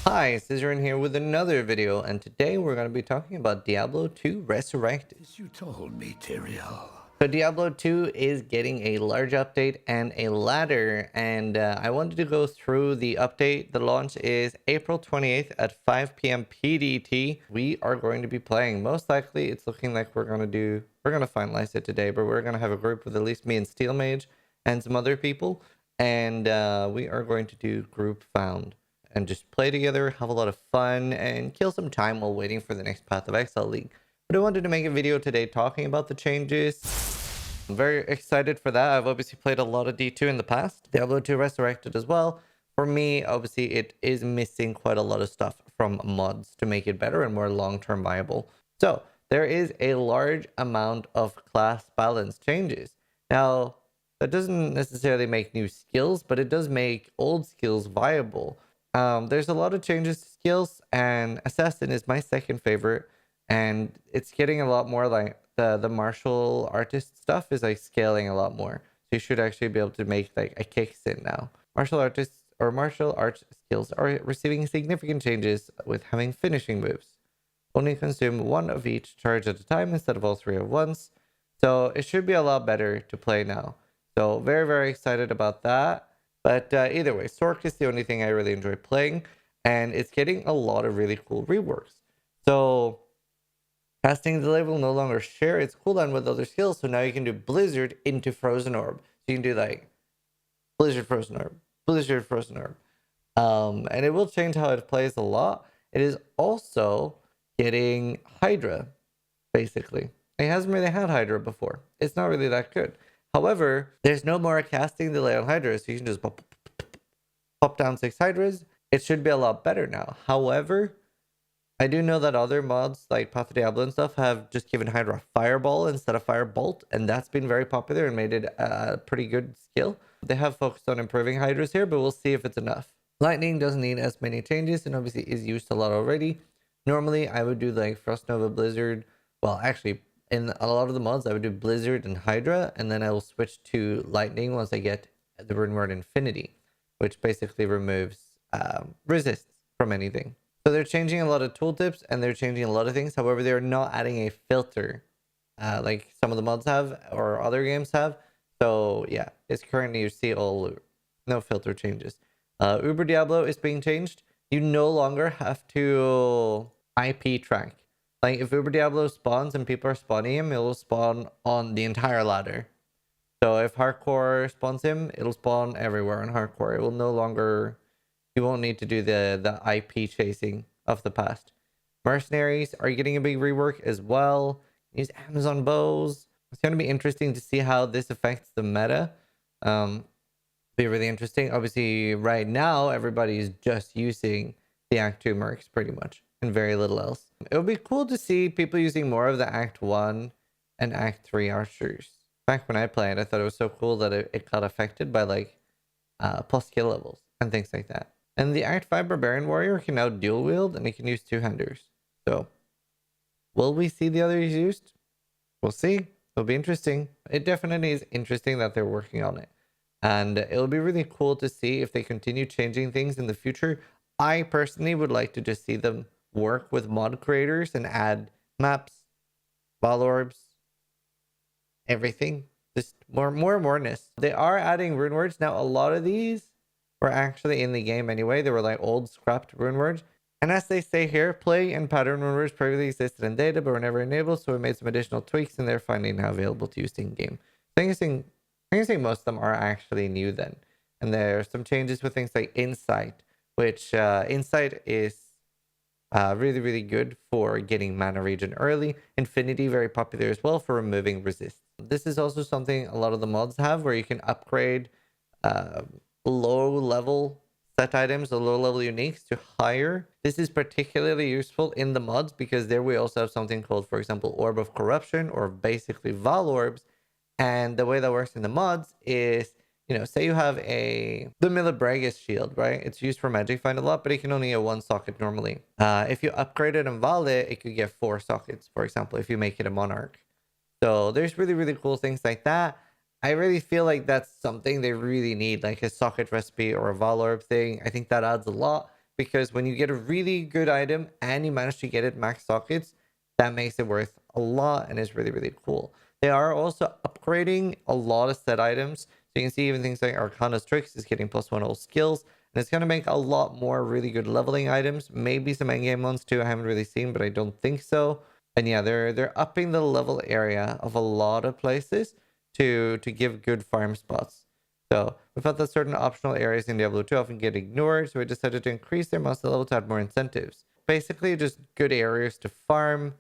Hi, Zizaran here with another video, and today we're going to be talking about Diablo 2 Resurrected. As you told me, Tyrael. So Diablo 2 is getting a large update and a ladder, and I wanted to go through the update. The launch is April 28th at 5 p.m. PDT. We are going to be playing. Most likely, it's looking like we're going to finalize it today, but we're going to have a group with at least me and Steel Mage and some other people, and we are going to do group found and just play together, have a lot of fun, and kill some time while waiting for the next Path of Exile League. But I wanted to make a video today talking about the changes. I'm very excited for that. I've obviously played a lot of D2 in the past. Diablo 2 Resurrected as well. For me, obviously, it is missing quite a lot of stuff from mods to make it better and more long-term viable. So, there is a large amount of class balance changes. Now, that doesn't necessarily make new skills, but it does make old skills viable. There's a lot of changes to skills, and Assassin is my second favorite, and it's getting a lot more like the martial artist stuff is like scaling a lot more. So you should actually be able to make like a kicksin now. Martial artists or martial arts skills are receiving significant changes with having finishing moves. Only consume one of each charge at a time instead of all three at once. So it should be a lot better to play now. So very, very excited about that. But either way, Sork is the only thing I really enjoy playing, and it's getting a lot of really cool reworks. So casting delay will no longer share its cooldown with other skills, so now you can do Blizzard into Frozen Orb. So you can do like Blizzard Frozen Orb, Blizzard Frozen Orb. And it will change how it plays a lot. It is also getting Hydra, basically. It hasn't really had Hydra before. It's not really that good. However, there's no more casting delay on Hydra, so you can just pop down 6 Hydras. It should be a lot better now. However, I do know that other mods like Path of Diablo and stuff have just given Hydra Fireball instead of Firebolt, and that's been very popular and made it a pretty good skill. They have focused on improving Hydras here, but we'll see if it's enough. Lightning doesn't need as many changes and obviously is used a lot already. Normally, I would do like Frost Nova Blizzard. Well, actually, in a lot of the mods, I would do Blizzard and Hydra, and then I will switch to Lightning once I get the rune word Infinity, which basically removes resist from anything. So they're changing a lot of tooltips and they're changing a lot of things. However, they're not adding a filter like some of the mods have or other games have. So yeah, it's currently you see all no filter changes. Uber Diablo is being changed. You no longer have to IP track. Like if Uber Diablo spawns and people are spawning him, it will spawn on the entire ladder. So if hardcore spawns him, it'll spawn everywhere on hardcore. It will no longer, you won't need to do the IP chasing of the past. Mercenaries are getting a big rework as well. Use Amazon bows. It's going to be interesting to see how this affects the meta. Be really interesting. Obviously, right now, everybody's just using the Act 2 mercs pretty much and very little else. It would be cool to see people using more of the Act 1 and Act 3 archers. Back when I played, I thought it was so cool that it got affected by like plus skill levels and things like that. And the Act 5 Barbarian Warrior can now dual wield and it can use two-handers. So, will we see the others used? We'll see. It'll be interesting. It definitely is interesting that they're working on it. And it'll be really cool to see if they continue changing things in the future. I personally would like to just see them work with mod creators and add maps, ball orbs, everything. Just moreness. They are adding rune words. Now, a lot of these were actually in the game anyway. They were like old scrapped rune words. And as they say here, play and pattern rune words previously existed in data, but were never enabled. So we made some additional tweaks and they're finally now available to use in game. I think most of them are actually new then. And there are some changes with things like Insight, which Insight is really, really good for getting mana regen early. Infinity, very popular as well for removing resist. This is also something a lot of the mods have where you can upgrade low level set items or low level uniques to higher. This is particularly useful in the mods because there we also have something called, for example, Orb of Corruption or basically Val Orbs. And the way that works in the mods is, you know, say you have the Millibragus shield, right? It's used for Magic Find a lot, but it can only get one socket normally. If you upgrade it and Val it could get 4 sockets, for example, if you make it a Monarch. So there's really, really cool things like that. I really feel like that's something they really need, like a socket recipe or a Val Orb thing. I think that adds a lot because when you get a really good item and you manage to get it max sockets, that makes it worth a lot and is really, really cool. They are also upgrading a lot of set items. So you can see even things like Arcana's Tricks is getting +1 all skills. And it's going to make a lot more really good leveling items. Maybe some endgame ones too. I haven't really seen, but I don't think so. And yeah, they're upping the level area of a lot of places to give good farm spots. So we felt that certain optional areas in Diablo 2 often get ignored, so we decided to increase their monster level to add more incentives. Basically, just good areas to farm.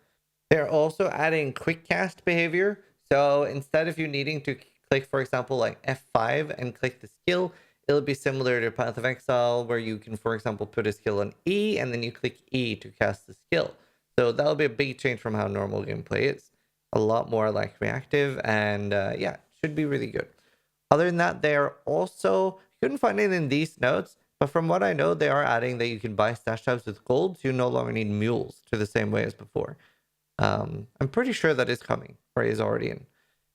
They're also adding quick cast behavior. So instead of you needing to click, for example, like F5 and click the skill, it'll be similar to Path of Exile, where you can, for example, put a skill on E and then you click E to cast the skill. So that'll be a big change from how normal gameplay is. A lot more like reactive, and yeah, should be really good. Other than that, they are also, couldn't find it in these notes, but from what I know, they are adding that you can buy stash tabs with gold, so you no longer need mules to the same way as before. I'm pretty sure that is coming, or is already in.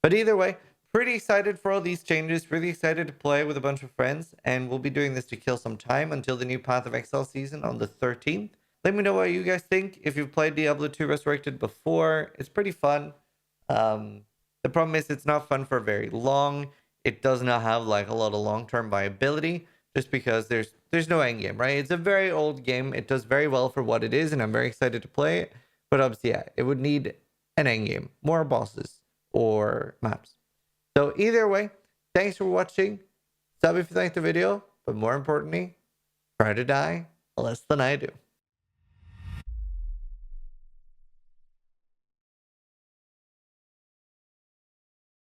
But either way, pretty excited for all these changes, really excited to play with a bunch of friends, and we'll be doing this to kill some time until the new Path of Exile season on the 13th. Let me know what you guys think. If you've played Diablo 2 Resurrected before, it's pretty fun. The problem is it's not fun for very long. It does not have like a lot of long-term viability just because there's no end game, right? It's a very old game. It does very well for what it is, and I'm very excited to play it. But obviously, yeah, it would need an end game, more bosses or maps. So either way, thanks for watching. Sub if you liked the video, but more importantly, try to die less than I do.